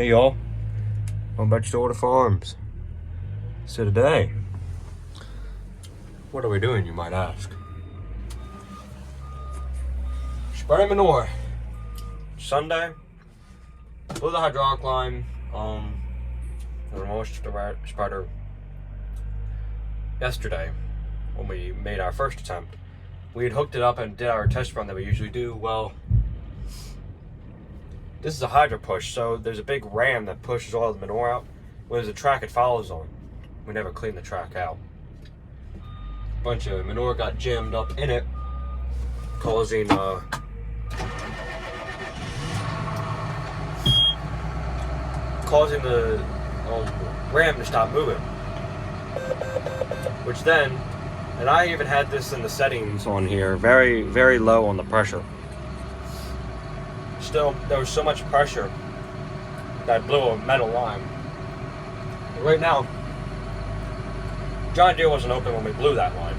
Hey y'all, welcome back to Stillwater Farms. So today, what are we doing, you might ask? Spreading manure. Sunday, blew the hydraulic line the moisture spreader yesterday when we made our first attempt. We had hooked it up and did our test run that we usually do. Well, this is a hydro push, so there's a big ram that pushes all the manure out. Well, there's a track it follows on. We never cleaned the track out. A bunch of manure got jammed up in it, causing the ram to stop moving. Which then, and I even had this in the settings on here, very, very low on the pressure. Still, there was so much pressure that I blew a metal line. But right now, John Deere wasn't open when we blew that line.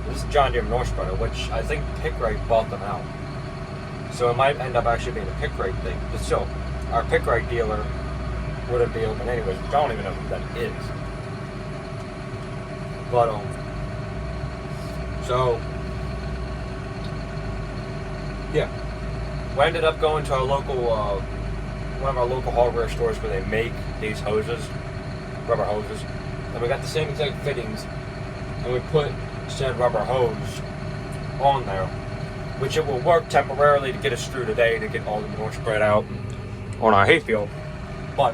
This is John Deere manure spreader, which I think Pickrate bought them out. So it might end up actually being a Pickrate thing. But still, our Pickrate dealer wouldn't be open anyways, which I don't even know who that is. But, so, yeah. We ended up going to our local, one of our local hardware stores where they make these hoses, rubber hoses, and we got the same exact fittings, and we put said rubber hose on there, which it will work temporarily to get us through today to get all the manure spread out on our hayfield, but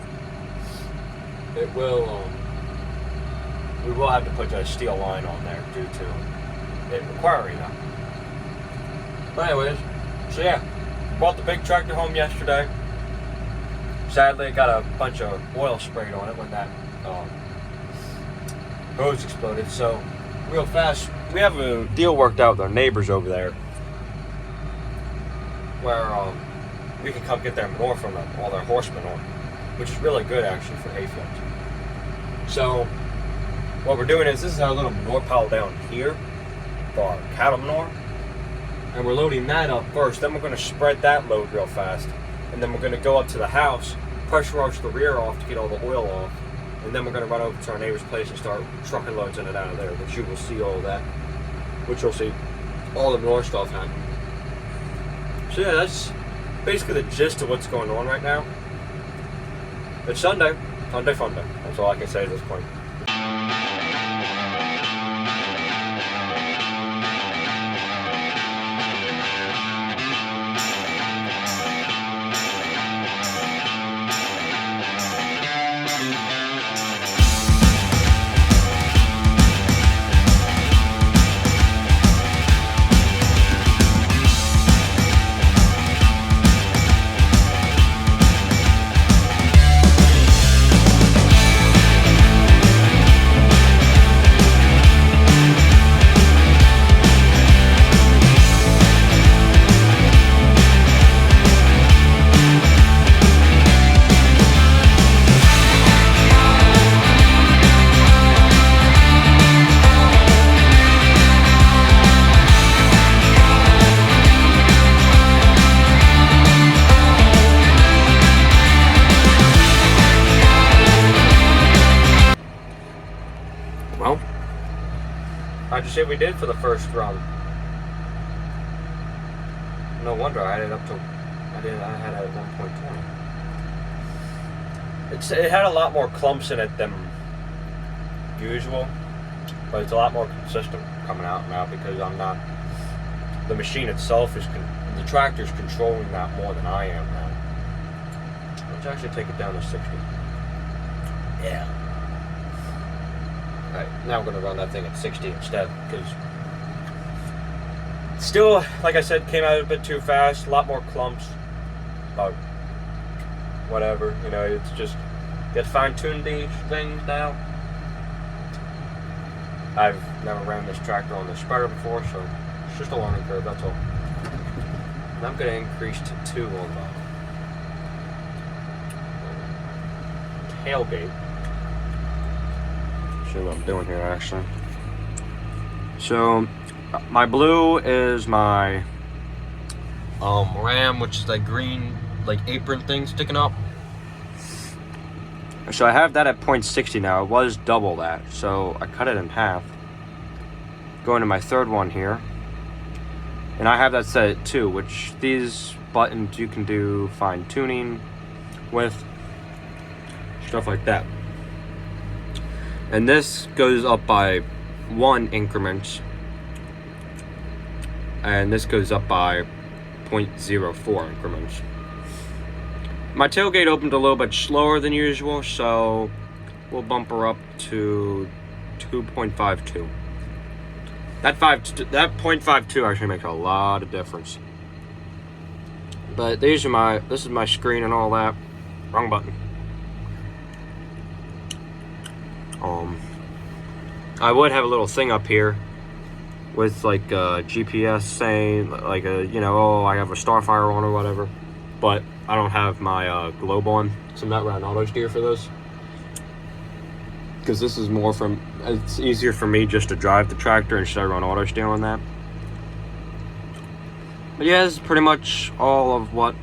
it will, we will have to put a steel line on there due to it requiring that. But anyways, so yeah. Brought the big tractor home yesterday. Sadly, it got a bunch of oil sprayed on it when that hose exploded. So, real fast, we have a deal worked out with our neighbors over there where we can come get their manure from them, all their horse manure, which is really good actually for hayfields. So, what we're doing is this is our little manure pile down here for our cattle manure. And we're loading that up first, then we're going to spread that load real fast, and then we're going to go up to the house, pressure wash the rear off to get all the oil off, and then we're going to run over to our neighbor's place and start trucking loads in and out of there, which you will see all that, which you'll see all the manure stuff happen. So yeah, that's basically the gist of what's going on right now. It's Sunday, Sunday fun day. That's all I can say at this point. Well, how'd you say we did for the first run? No wonder I had it up to, I had it at 1.20. It had a lot more clumps in it than usual, but it's a lot more consistent coming out now because I'm not, the machine itself is, the tractor's controlling that more than I am now. Let's actually take it down to 60. Yeah. Right, now we're going to run that thing at 60 instead, because still, like I said, came out a bit too fast, a lot more clumps, but whatever, you know, it's just, get fine-tuned these things now. I've never ran this tractor on the spreader before, so it's just a learning curve, that's all. And I'm going to increase to 2 on the tailgate. Show what I'm doing here actually. So my blue is my ram, which is like green like apron thing sticking up. So I have that at 0.60 now. It was double that, so I cut it in half. Going to my third one here. And I have that set at 2, which these buttons you can do fine tuning with, stuff like that. And this goes up by 1 increment, and this goes up by 0.04 increments. My tailgate opened a little bit slower than usual, so we'll bump her up to 2.52. That 0.52 actually makes a lot of difference. But this is my screen and all that. Wrong button. I would have a little thing up here with like GPS saying like oh, I have a Starfire on or whatever, but I don't have my globe on, so I'm not running auto steer for this, because this is more from, it's easier for me just to drive the tractor instead of run auto steer on that. But yeah, this is pretty much all of what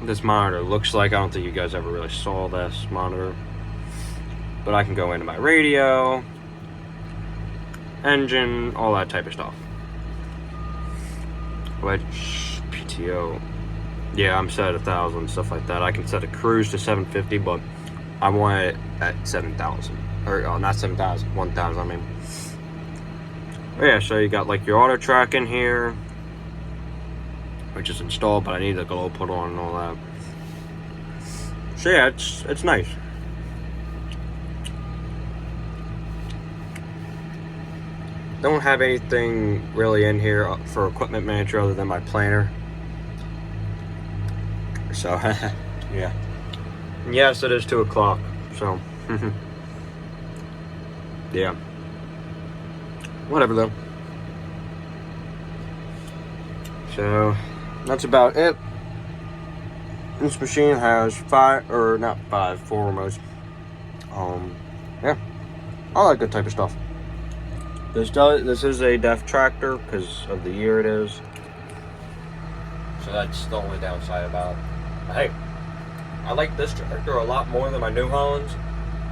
this monitor looks like. I don't think you guys ever really saw this monitor, but I can go into my radio, engine, all that type of stuff. Which PTO, yeah, I'm set at 1,000, stuff like that. I can set a cruise to 750, but I want it at 7,000, or not 7,000, 1,000. I mean, but yeah. So you got like your auto track in here, which is installed, but I need the glow put on and all that. So yeah, it's nice. Don't have anything really in here for equipment manager other than my planner. So yeah. And yes, it is 2 o'clock. So yeah. Whatever though. So that's about it. This machine has 4 remotes. Yeah, all that good type of stuff. This is a DEF tractor because of the year it is. So that's the only downside about it. But hey, I like this tractor a lot more than my New Hollands,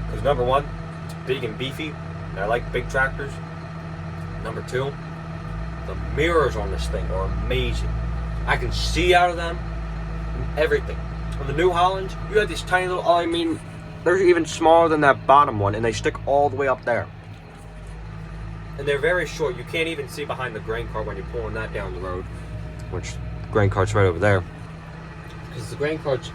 because number 1, it's big and beefy, and I like big tractors. Number 2, the mirrors on this thing are amazing. I can see out of them and everything. On the New Hollands, you have these tiny little, I mean, they're even smaller than that bottom one, and they stick all the way up there. And they're very short. You can't even see behind the grain cart when you're pulling that down the road, which the grain cart's right over there. Because the grain cart's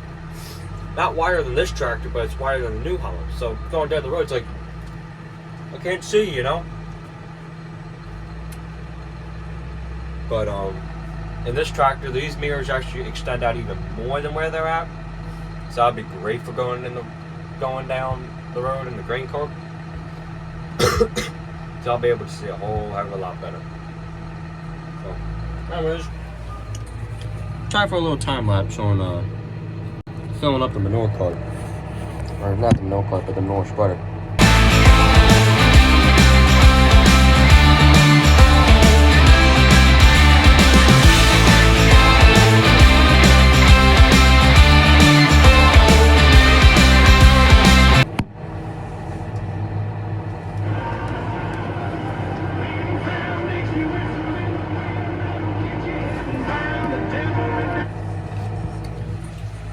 not wider than this tractor, but it's wider than the New Holland. So going down the road, it's like, I can't see, you know? But in this tractor, these mirrors actually extend out even more than where they're at. So that'd be great for going down the road in the grain cart. So I'll be able to see a whole heck of a lot better. So, anyways, time for a little time lapse on filling up the manure cart. Or not the manure cart, but the manure spreader.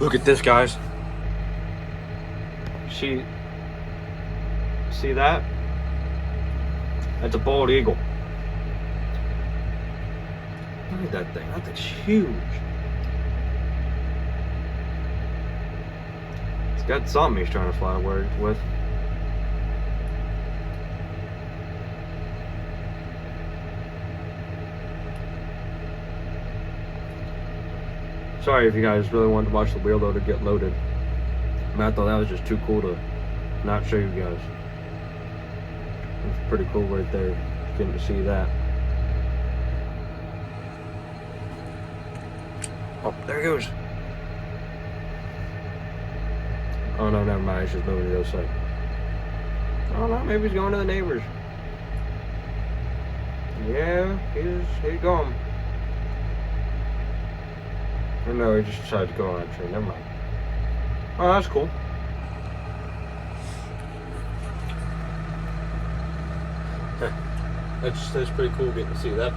Look at this, guys. See that? That's a bald eagle. Look at that thing. That thing's huge. It's got something he's trying to fly with. Sorry if you guys really wanted to watch the wheel loader get loaded. I mean, I thought that was just too cool to not show you guys. It's pretty cool right there, getting to see that. Oh, there he goes. Oh no, never mind, he's just moving to the other side. I don't know, maybe he's going to the neighbors. Yeah, he's going. Oh no, he just decided to go on that train. Never mind. Oh, that's cool. That's pretty cool getting to see that